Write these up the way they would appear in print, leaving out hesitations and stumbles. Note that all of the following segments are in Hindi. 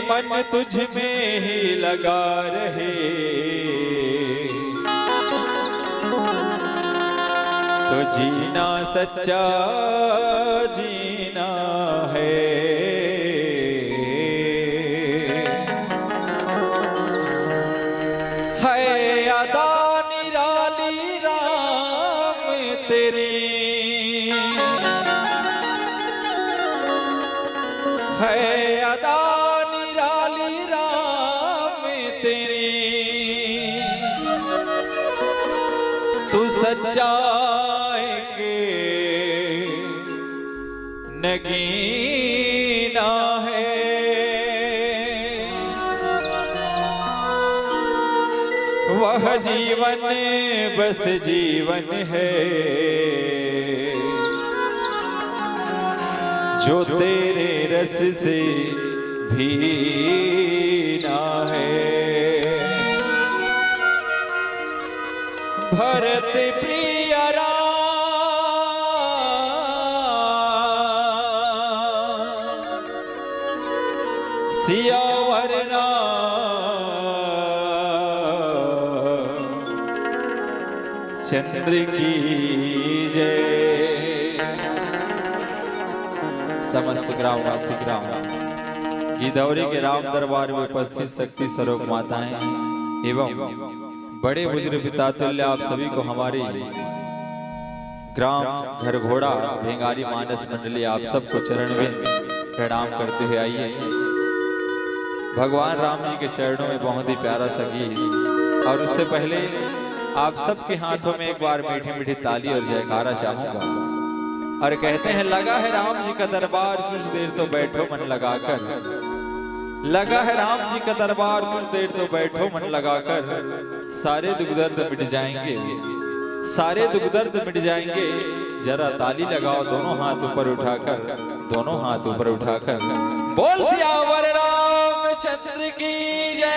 मन तुझ में ही लगा रहे तो जीना सच्चा जीना है। अदा निराली राम तेरी है, अदा निराली राम तेरी, तू सच्चाई के नगीना है। वह जीवन बस जीवन है जो तेरे रस से भीना है। भरत प्रिय राम सियावर चंद्र की जय। समस्त ग्रामवासी ग्राम गिदौरी के राम दरबार में उपस्थित शक्ति स्वरूप माताएं एवं बड़े बुजुर्ग पितातुल्य आप सभी को हमारी ग्राम घर घोड़ा भेंगारी मानस मंडली आप सबको चरण में प्रणाम करते हुए आइए भगवान राम जी के चरणों में बहुत ही प्यारा सा गीत। और उससे पहले आप सबके हाथों में एक बार मीठी मीठी ताली और जयकारा चाहूंगा। और कहते हैं लगा है राम जी का दरबार कुछ देर तो बैठो मन लगाकर, लगा है राम जी का दरबार कुछ देर तो बैठो मन लगाकर, सारे दुख दर्द मिट जाएंगे, सारे दुख दर्द मिट जाएंगे, जरा ताली लगाओ दोनों हाथ ऊपर उठाकर, दोनों हाथ ऊपर उठाकर बोल सियावर रामचंद्र की जय।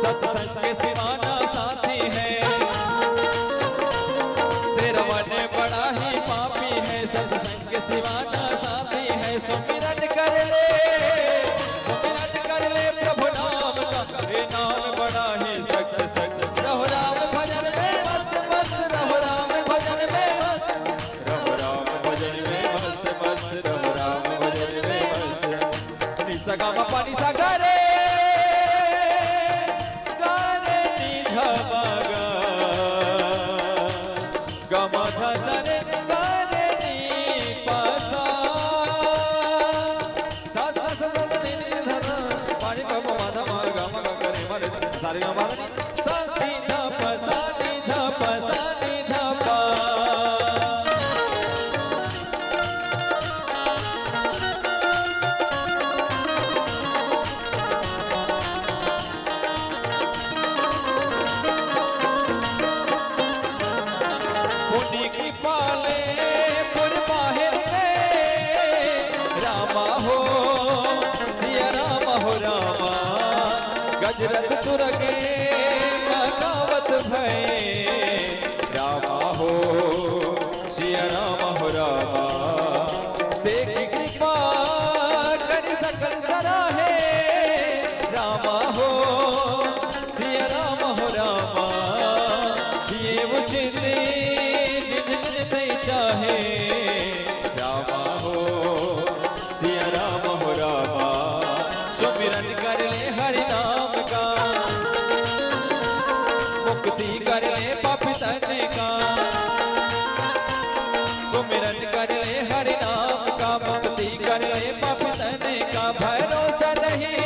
सत्संग के सिवाना साथी है, तेरा मन बड़ा ही पापी है, सत्संग के सिवाना साथी है। सुमिरन कर ले प्रभु नाम का, ये नाम बड़ा ही सत्य सत्य। रहो राम भजन में मस्त मस्त, रहो राम भजन में मस्त, रहो राम भजन में मस्त मस्त, रहो राम भजन में मस्त। निसा गा मा पा निसा गा रे, गा रे नि धा मा गा, गा मा धा सा रे, गा रे नि पा सा, सा सा सा सा नि नि धा धा, पा नि पा मा धा मा गा मा गा गा रे मा रे, सा रे गा मा धा नि, सा नि धा पा सा नि धा पा सा नि धा पा। पुण्य की पाले पुर बाहर गए, रामा हो सिया रामा हो रामा, गजरत तुरगे मगावत भय, रामा हो सिया रामा हो रामा। देखी कृपा कर सकल सराहे, रामा हो सिया रामा हो रामा, ये उचित चाहे, रामा हो सिया राम हो रामा। सुमिरन कर ले हरि नाम का, मुक्ति कर ले पाप तन का, सुमिरन कर ले हरि नाम का, मुक्ति कर ले पाप तन का। भरोसा नहीं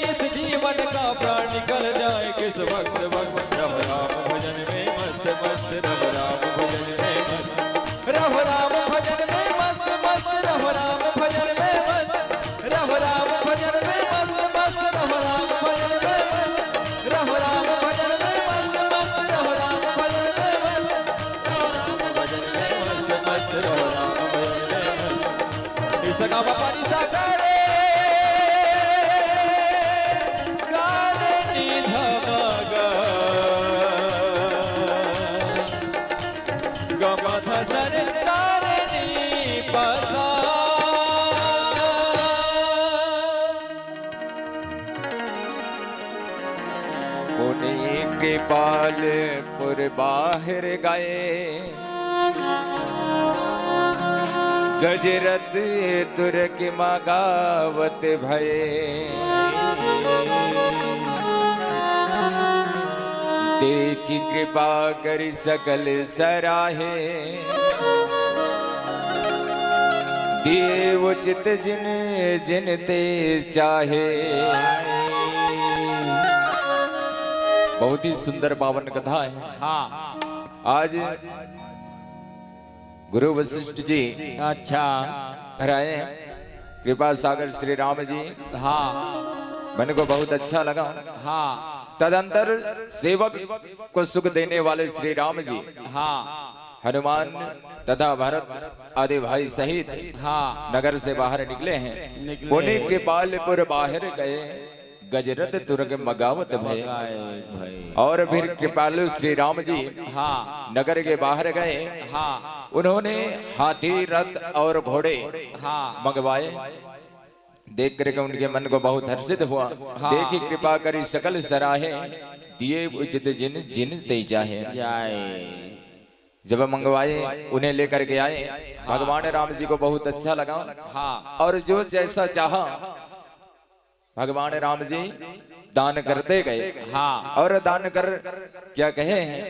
इस जीवन का, प्राण निकल जाए किस वक्त वक्त। रहो राम भजन में मस्त मस्त, रहो राम भजन में मस्त, रहो राम भजन में मस्त मस्त, रहो राम भजन में मस्त, रहो राम भजन में मस्त मस्त, रहो राम भजन में मस्त, रहो राम भजन में मस्त मस्त, रहो राम भजन में मस्त, रहो राम भजन में मस्त मस्त, रहो राम भजन में मस्त। इस गा मा पा नि सा गा रे, गा रे नि धा मा गा, गा मा धा सा रे, गा रे नि पा सा। पुण्य कृपाल पुर बाहर गए, गजरत तुरक मगावत भये, देखी कृपा करी सकल सराहे, देव उचित जिन जिन ते चाहे। बहुत ही सुंदर पावन कथा है। हाँ आज गुरु वशिष्ठ जी अच्छा आए, कृपा सागर श्री राम जी। हाँ मन को बहुत अच्छा लगा। हाँ तदंतर सेवक को सुख देने वाले श्री राम जी हाँ हनुमान तथा भरत आदि भाई सहित हाँ नगर से बाहर निकले हैं। पुण्य कृपालपुर बाहर गए, गजरत तुरग मगावत भय। और फिर कृपालु श्री राम जी हाँ नगर के बाहर गए। हाँ उन्होंने हाथी रथ और घोड़े हाँ मंगवाए। देख करके उनके मन को बहुत हर्षित हुआ। देखी कृपा करी सकल सराहे, दिए उचित जिन जिन ते चाहे। जब मंगवाए उन्हें लेकर के आए। भगवान राम जी को बहुत अच्छा लगा। और जो जैसा चाहा भगवान राम जी दान करते गए। और दान कर क्या कहे हैं,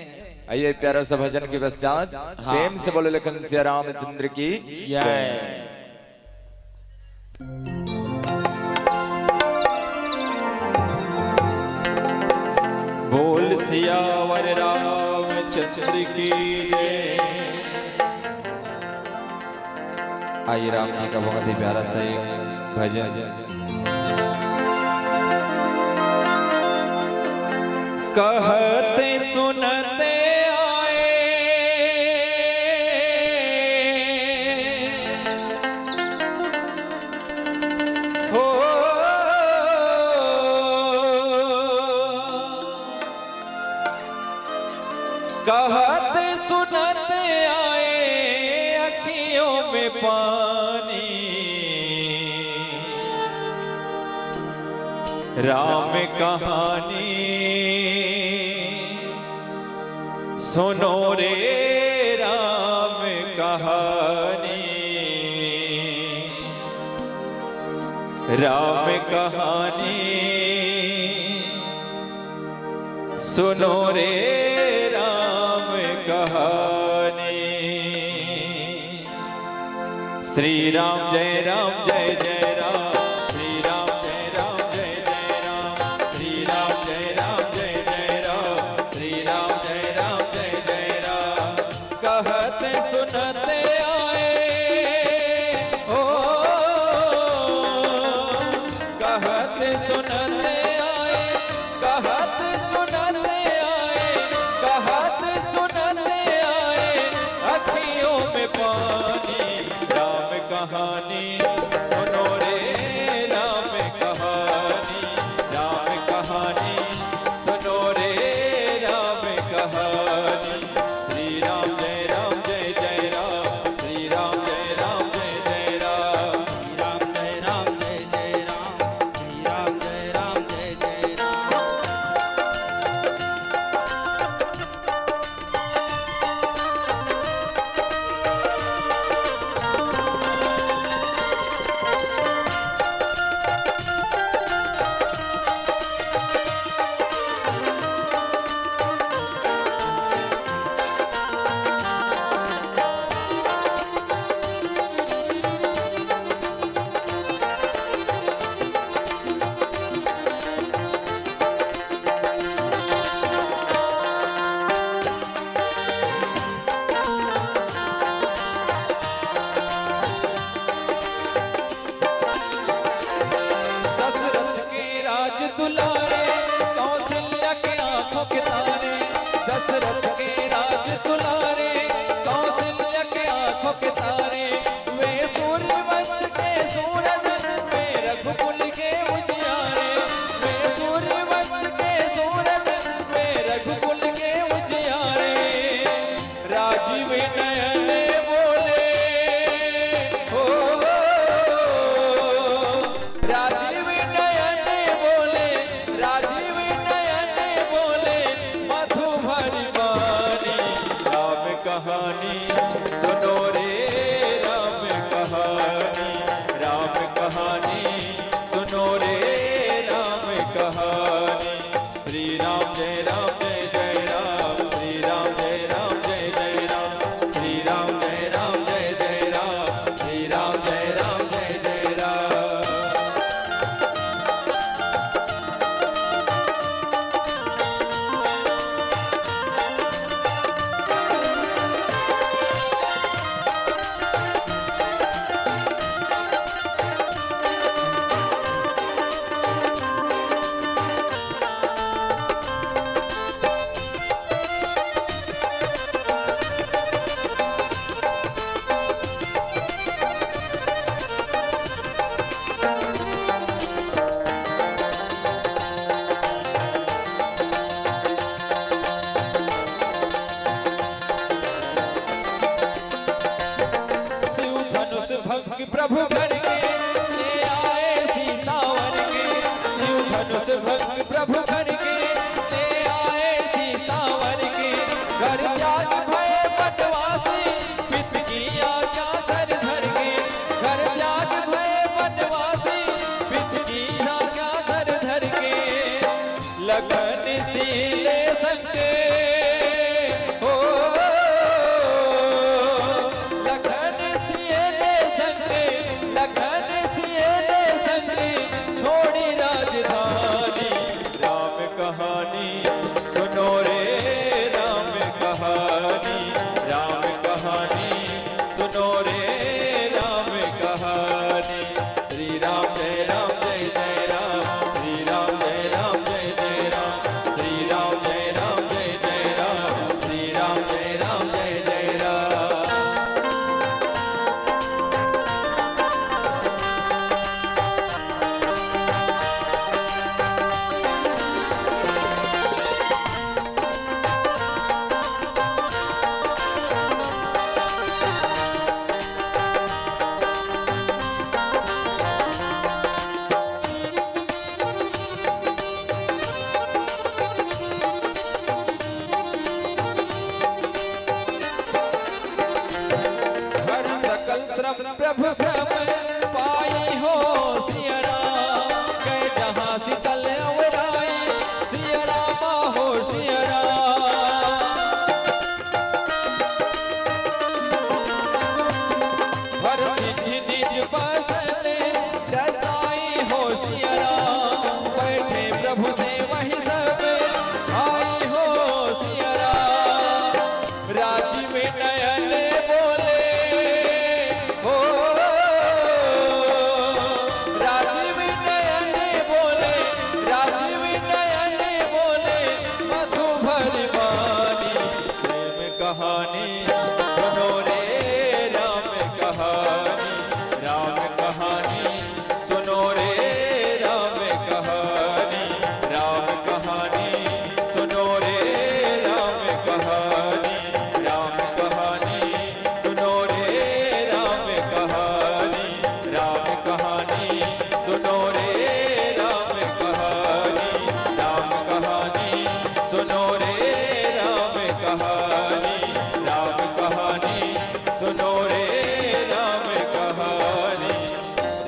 आइए प्यारा सा भजन के पश्चात प्रेम से बोले लखन सिया रामचंद्र की जय। बोल सियावर रामचंद्र की जय। आइए राम जी का बहुत ही प्यारा सा एक भजन। कहते सुनते आए हो, कहत सुनत आए अखियों में पानी, राम कहानी सुनो रे राम कहानी, राम कहानी सुनो रे राम कहानी। श्री राम जय राम जय जय राम, श्री राम जय राम जय जय राम, श्री राम जय राम जय जय राम, श्री राम जय राम जय जय राम। कहते सुनते आए ओ, कहते सुनते आए, कहते सुनते आए, कहते सुनते आए अखियों में पानी, राम कहानी सुनो रे राम कहानी, राम कहानी सुनो रे राम कहानी। श्री राम जय राम जय जय राम, श्री राम जय राम जय जय राम, श्री राम जय राम जय जय राम, श्री राम जय राम जय जय राम। दशरथ के राज दुलारे, कौशल्या के आंखों के तारे, दशरथ के राज दुलारे, कौशल्या के आंखों के तारे। वे सूर्यवंश के सूरज, वे रघुकुल के उजियारे, वे सूर्यवंश के सूरज, वे रघुकुल के उजियारे। राजीव नयन बोले हो, राजीव नयन बोले, राजीव नयन बोले मधु भरी वाणी। राम कहानी सुनो रे राम कहानी, राम कहानी सुनो रे राम कहानी। श्री राम जय राम जय जय राम, श्री राम जय राम जय जय राम, श्री राम जय राम जय जय राम, श्री राम जय राम जय जय राम। शिव धनुष भंग प्रभु घर के ले आए सीतावर के, शिव धनुष भंग प्रभु घर के ले आए सीतावर के। घर त्याग भय वनवासी, पिता की आज्ञा सर धर के, घर त्याग भय वनवासी, पिता की आज्ञा सर धर के। लखन सीले संगे हो, लखन सीले संगे, लखन सीले संगे छोड़ी राजधानी। राम कहानी सुनो रे राम कहानी, राम कहानी सुनो रे राम कहानी। श्री राम जय राम जय जय राम, श्री राम जय राम जय जय राम, श्री राम जय राम जय जय राम, श्री राम जय राम जय जय राम। प्रभु सब पाई हो सिया राम, गए जहाँ शीतल अवराई सिया रामा हो सिया राम। हर निज निज बसन दसाई हो सिया राम, बैठे प्रभु से वही सब आई हो सिया राम। राजीव नयन बोले हो, राजीव नयन बोले, राजीव नयन बोले मधु भरी वाणी। प्रेम कहानी सुनो रे राम कहानी, राम कहानी सुनो रे राम कहानी, राम कहानी सुनो रे राम कहानी, राम कहानी सुनो रे राम कहानी, राम कहानी सुनो रे राम कहानी, राम कहानी सुनो रे राम कहानी, राम कहानी सुनो रे राम कहानी,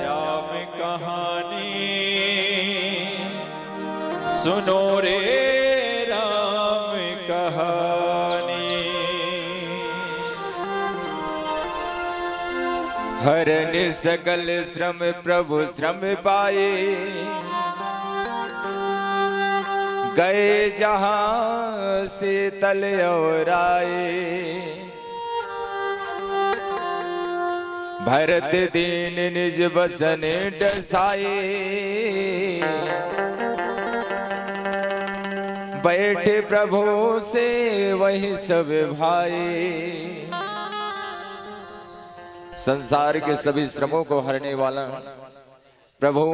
राम कहानी सुनो रे राम कहानी। हरन सकल श्रम प्रभु श्रम पाए, गए जहां शीतल और आए। भरत दीन निज बसन डसाए, बैठे प्रभु से वही सब भाई। संसार के सभी श्रमों को हरने वाला प्रभु,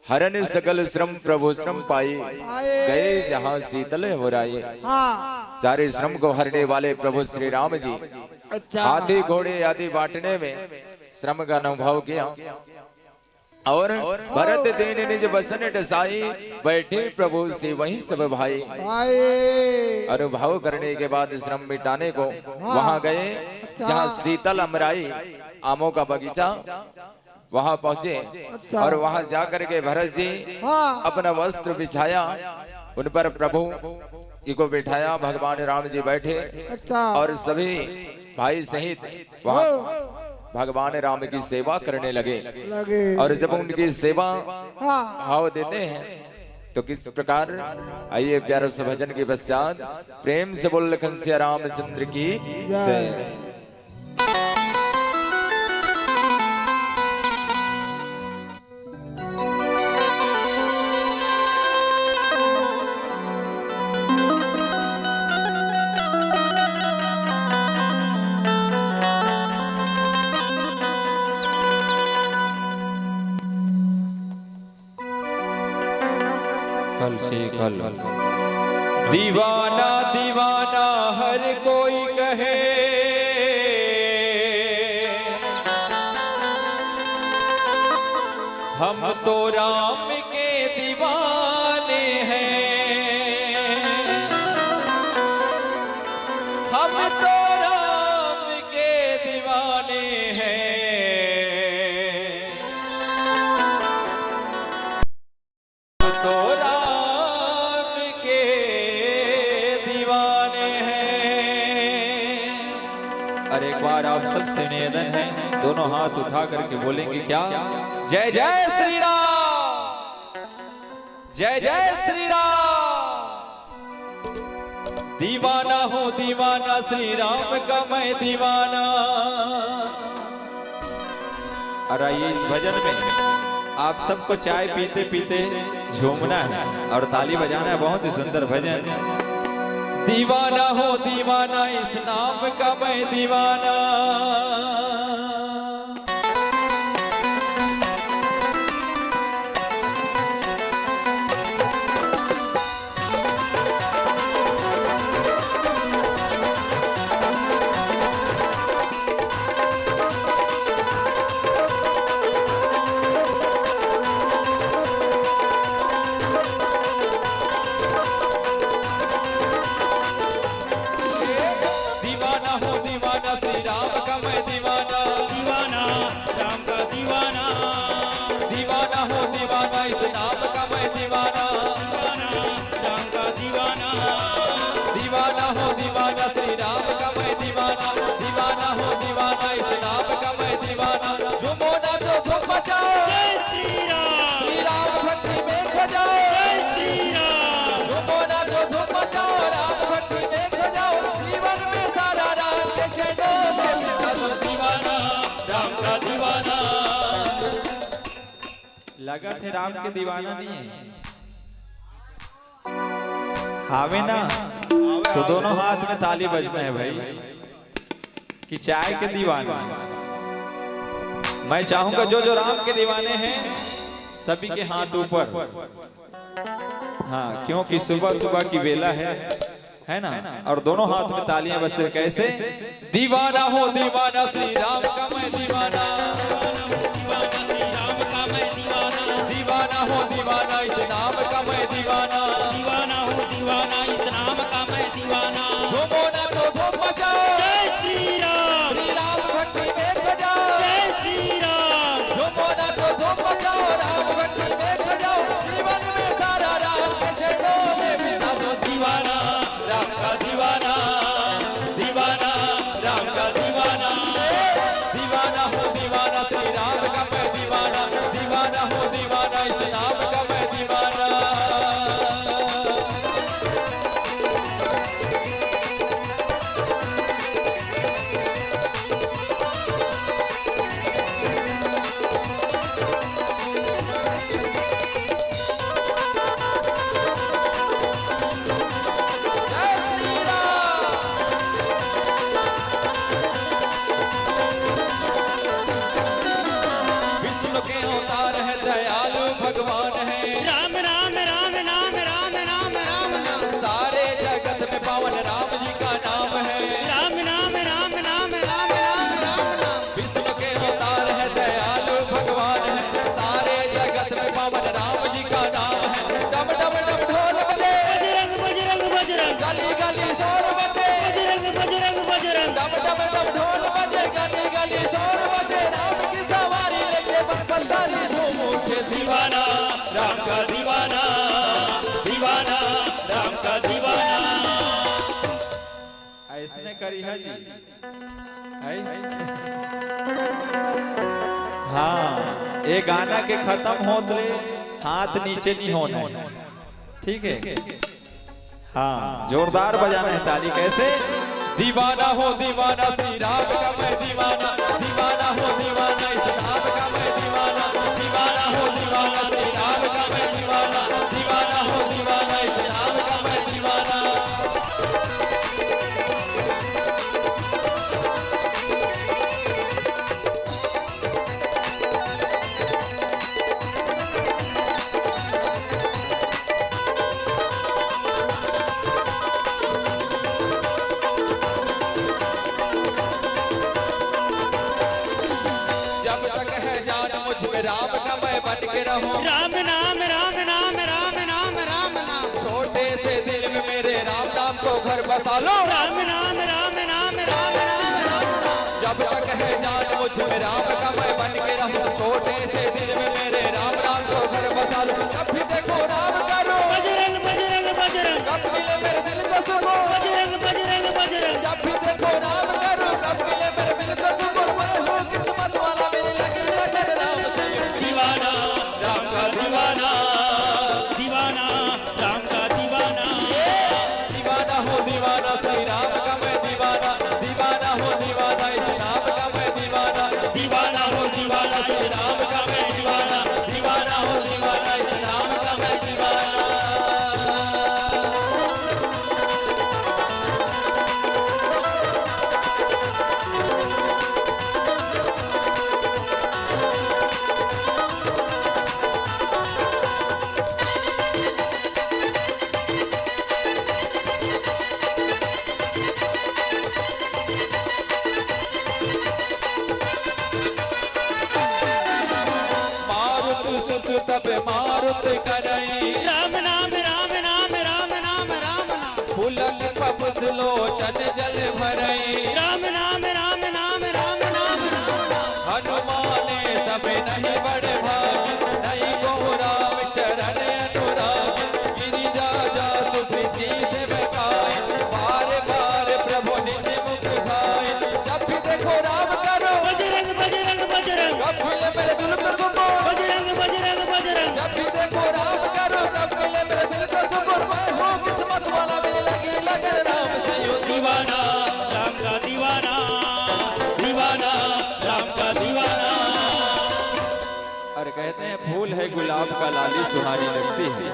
हरन सकल श्रम प्रभु श्रम पाए, गए जहां शीतल हो राये। सारे श्रम को हरने वाले प्रभु श्री राम जी हाथी घोड़े आदि बांटने में श्रम का अनुभव किया। और भरत दीन निज बसन डसाई, बैठे प्रभु से वही सब भाई। अनुभव करने के बाद श्रम मिटाने को वहां गए जहां शीतल अमराई, आमों का बगीचा, वहां पहुंचे। और वहां जाकर के भरत जी अपना वस्त्र बिछाया, उन पर प्रभु जी को बिठाया। भगवान राम जी बैठे और सभी भाई सहित वहां भगवान राम की सेवा करने लगे। और जब उनकी सेवा भाव देते हैं तो किस प्रकार, आइए प्यारों से भजन के पश्चात प्रेम से बोल लखन सिया रामचंद्र की जय। कल से कल दीवाना दीवाना हर कोई कहे, हम तो राम के दीवाने हैं, हम तो राम के दीवाने हैं, तो राम के दीवाने हैं। और एक बार आप सबसे निवेदन है, दोनों हाथ उठा करके बोलेंगे क्या? जय जय श्री राम, जय जय श्री राम। दीवाना हूँ दीवाना श्री राम का मैं दीवाना। और आइए इस भजन में आप सबको चाय पीते पीते झूमना है और ताली बजाना है। बहुत ही सुंदर भजन। दीवाना हो दीवाना इस नाम का मैं दीवाना। दीवाना हो दीवाना श्री राम का मैं दीवाना। लगा थे राम के दीवाना नहीं है। हावे ना तो दोनों हाथ में ताली बजना है भाई कि चाय के दीवाना। मैं चाहूंगा जो जो राम के दीवाने हैं सभी के हाथ ऊपर। हाँ, क्योंकि सुबह सुबह की वेला है ना, और दोनों हाथ में तालियां बजते हुए कैसे? दीवाना हो दीवाना श्री राम का मैं दीवाना, दीवाना हो दीवाना इस नाम का मैं दीवाना, दीवाना हो दीवाना इस नाम का मैं दीवाना। झूमो ना तो झूम बजाओ, जय श्री राम, श्री राम भक्ति में बजाओ, जय श्री राम। झूमो ना तो झूम बजाओ, राम भक्ति में बजाओ। जीवन में सारा राम के चरणों में बिना दो दीवाना, राम का दीवाना, दीवाना राम का दीवाना, दीवाना हो दीवाना श्री राम का मैं दीवाना, दीवाना हो दीवाना इस नाम का मैं दीवाना। विष्णु के अवतार है, दयालु भगवान है, राम राम राम राम राम राम राम राम। सारे जगत में पावन राम जी का नाम है, राम राम राम राम राम राम राम। विष्णु के अवतार है, दयालु भगवान है, सारे जगत में पावन राम जी का नाम है। डम डम डम ढोल बजे, बजरंग बजरंग बजरंग, गली गली शोर बजे, बजरंग बजरंग बजरंग। डम डम डम ढोल बजे, गली गली शोर बजे। राम की सवारी लेके बंसारी धूम उठे, दीवाना राम का दीवाना, दीवाना राम का दीवाना। ऐसने करी है जी है? हाँ, ये गाना के खत्म होते हाथ नीचे नहीं होना, ठीक है? हाँ, जोरदार बजाना है ताली। कैसे? दीवाना हो दीवाना श्री राम का मैं दीवाना, दीवाना हो दीवाना इस नाम का मैं दीवाना, दीवाना हो दीवाना श्री राम का मैं दीवाना, दीवाना हो दीवाना इस नाम का मैं दीवाना। जब तक है जान मुझ में राम का मैं बन के रहूं, राम नाम राम नाम राम नाम राम नाम। छोटे से दिल में मेरे राम नाम को घर बसा लो। राम नाम राम नाम राम नाम राम। जब तक है जान मुझ में राम का मैं बन के रहूं, छोटे से दिल में मेरे राम नाम को घर बसा लो। जब भी देखो राम करो, बजरंग बजरंग बजरंग, कब मिले मेरे दिल को सुनो, बजरंग बजरंग बजरंग। जब भी देखो राम करो, कब मिले मेरे दिल को सुनो। मैं हूँ किस्मत वाला, मेरी लगी लगन राम से। दीवाना राम का दीवाना, दीवाना राम का दीवाना। दीवाना हो दीवाना श्री राम का मैं दीवाना, दीवाना हो दीवाना इस नाम का मैं दीवाना, दीवाना हो दीवाना श्री राम का मैं दीवाना, दीवाना हो दीवाना इस नाम है गुलाब का लाली सुहानी लगती है,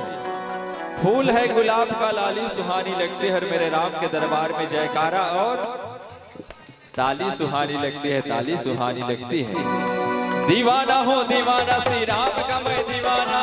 फूल है गुलाब का लाली सुहानी लगती है। और मेरे राम के दरबार में जयकारा और ताली सुहानी लगती है, ताली सुहानी लगती है। दीवाना हो दीवाना श्री राम का मैं दीवाना,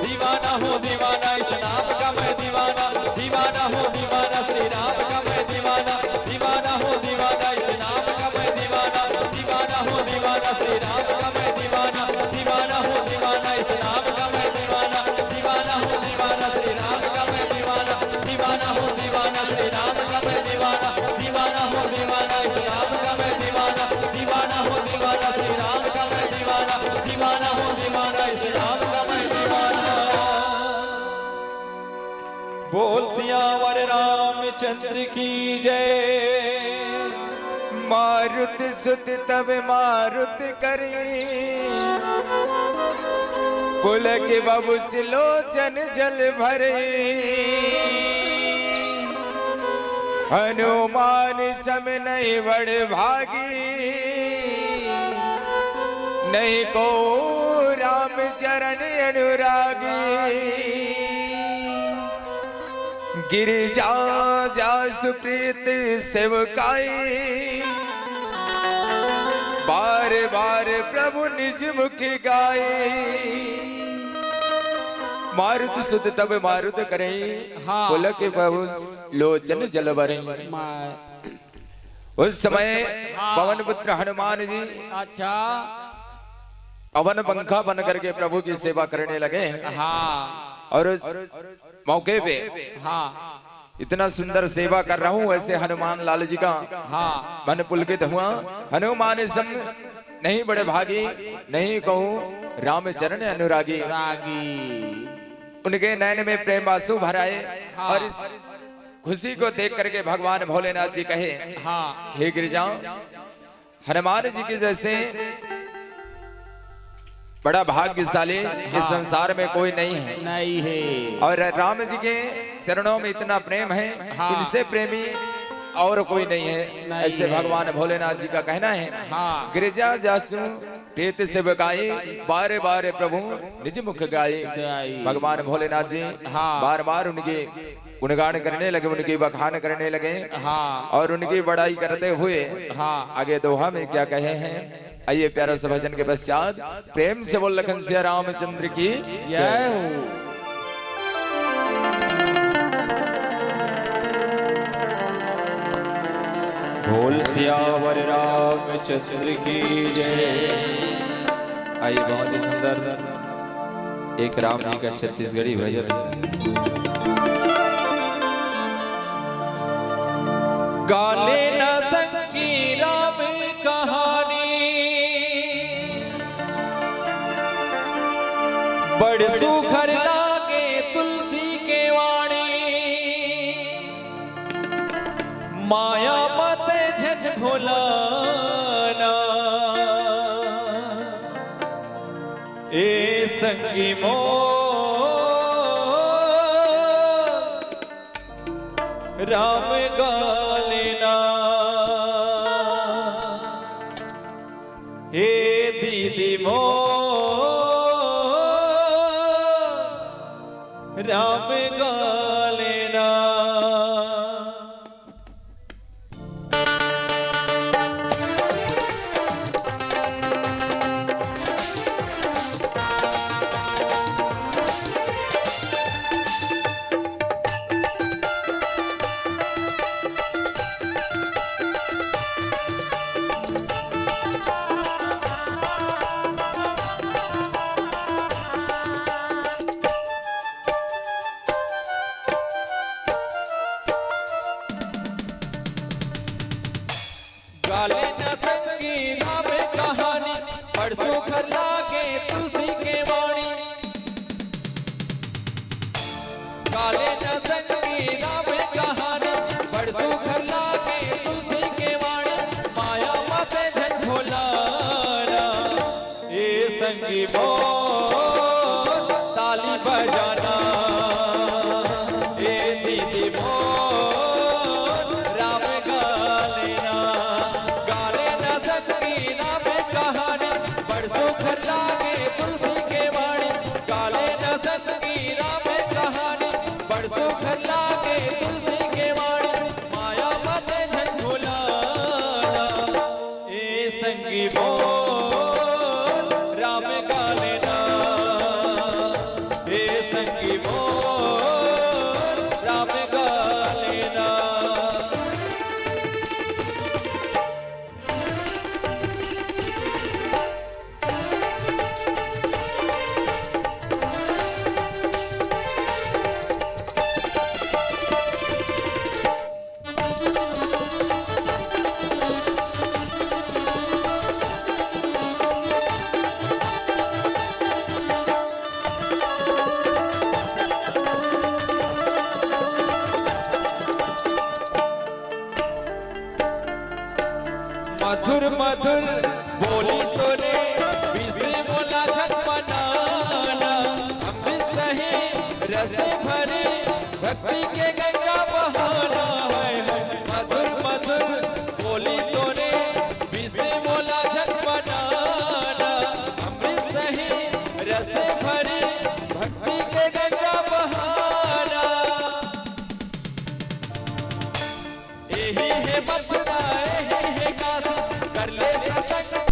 दीवाना हो दीवाना इस नाम का मैं दीवाना, दीवाना हो दीवाना श्री राम का मैं दीवाना, दीवाना हो दीवाना इस नाम का मैं दीवाना, दीवाना हो दीवाना श्री राम का मैं दीवाना, दीवाना हो दीवाना इस नाम का मैं दीवाना, दीवाना हो दीवाना श्री राम का मैं दीवाना, दीवाना हो दीवाना श्री राम का मैं दीवाना, दीवाना हो दीवाना इस नाम का मैं दीवाना, दीवाना हो दीवाना श्री राम का मैं दीवाना, दीवाना हो दीवाना इस नाम का मैं दीवाना। बोल सियावर रामचंद्र की जय। मारुत सुत तब मारुत करी, पुलक बबुच लोचन जल भरे। हनुमान सम नहीं बड़ भागी, नहीं को राम चरण अनुरागी। गिरिजा जा सुप्रीत सेवकाई, बार बार प्रभु निज मुख गाए। मारुत सुत तब मारुत करे, हाँ। पुलक प्रभु लोचन जल भरे। उस समय पवन पुत्र हनुमान जी अच्छा अवन पंखा बन करके प्रभु की सेवा करने लगे। हाँ और उस मौके पे हाँ इतना सुंदर सेवा कर रहा हूँ, वैसे हनुमान लाल जी का हाँ मन पुलकित हुआ। हनुमान सम नहीं बड़े भागी, नहीं कहूँ राम चरण अनुरागी। रागी उनके नयन में प्रेम आंसू भर आए। हाँ। और इस खुशी को देख करके भगवान भोलेनाथ जी कहे, हाँ हे गिरिजा, हनुमान जी के जैसे बड़ा भाग्यशाली इस संसार में कोई नहीं है। नहीं है। और राम जी के चरणों में इतना प्रेम है, हाँ। इनसे प्रेमी और कोई नहीं है। नहीं ऐसे है। भगवान भोलेनाथ जी का कहना है। हाँ। गिरिजा जासु प्रीत से बकाई, बारे बारे प्रभु निज मुख गाये। गाये। भगवान भोलेनाथ जी हाँ। बार बार उनके गुणगान करने लगे, उनकी बखान करने लगे। हाँ और उनकी बड़ाई करते हुए हाँ आगे दोहा में क्या कहे हैं, आइए प्यारा सा भजन के पश्चात प्रेम से बोल लखन सिया रामचंद्र की जय हो। बोल सियावर रामचंद्र की जय। आइए बहुत ही सुंदर एक राम जी का छत्तीसगढ़ी भजन। गाले न संगी राम कहानी, बड़ सुखर लागे तुलसी के वाणी। माया मत झन भुलाना, ए संगी मोर राम गालेना। हे दीदी मोर राम गालेना। गाले न संगी राम कहानी, बड़ सुखर लागे तुलसी के वाणी। गाले न संगी राम कहानी, बड़ सुखर लागे तुलसी के वाणी। माया मत झन भुलाना, ए संगी मोर ताली बजाना। ए दीदी मोर राम गालेना। गाले न संगी राम कहानी, बड़ संगी राम कहानी बरसों घर लागे तुलसी के वाणी माया मत झंझोलाना ए संगी बोल राम का लेना ए संगी बोल राम का लेना। मधुर मधुर बोली तोने विषय बोला झटपटाना अमृत सहे रस भरे भक्ति के गंगा